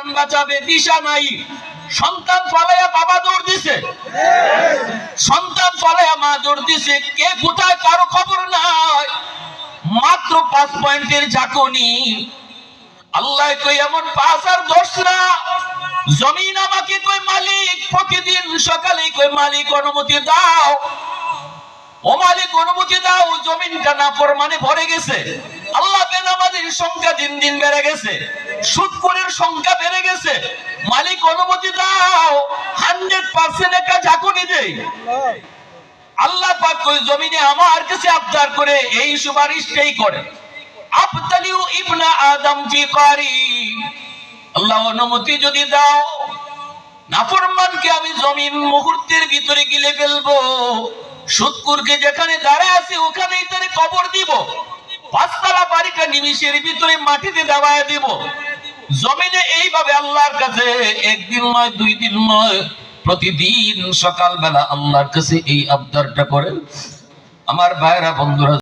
প্রাণ বাঁচাবে দিশা নাই। সন্তান ফলাইয়া বাবা দৌড় দিছে, সন্তান ফলাইয়া মা দৌড় দিছে, কে কোথায় কারো খবর নাই। মাত্র 5 পয়েন্টের ঝাঁকুনি। আল্লাহ কই এমন 5 আর 10 না, জমিন আমাকে কই মালিক প্রতিদিন সকালে কই মালিক অনুমতি দাও, ও মালিক অনুমতি দাও। জমিনটা নাফরমানে ভরে গেছে। আল্লাহ বেনামাজির সংখ্যা দিন দিন বেড়ে গেছে, সুদখোরের সংখ্যা বেড়ে গেছে। মালিক অনুমতি দাও, 100% একটা ঝাঁকুনি দেই। আল্লাহ পাক কই জমিনে আমার কাছে আবদার করে এই সুপারিশটাই করে, আবতালিউ ইবনা আদম ফি কারি। আল্লাহ অনুমতি যদি দাও, নাফরমানকে আমি জমিন মুহূর্তের ভিতরে গিলে ফেলবো। সুদখোরকে যেখানে দাঁড়ায় আছে ওখানেই তারে কবর দিব। 5 তলা বাড়িটা নিমিষের ভিতরে মাটিতে দাবায় দিব। জমিনে এইভাবে আল্লাহর কাছে একদিন নয় 2 দিন নয়, প্রতিদিন সকালবেলা আল্লাহর কাছে এই আবদারটা করেন। আমার ভাইরা বন্ধুরা,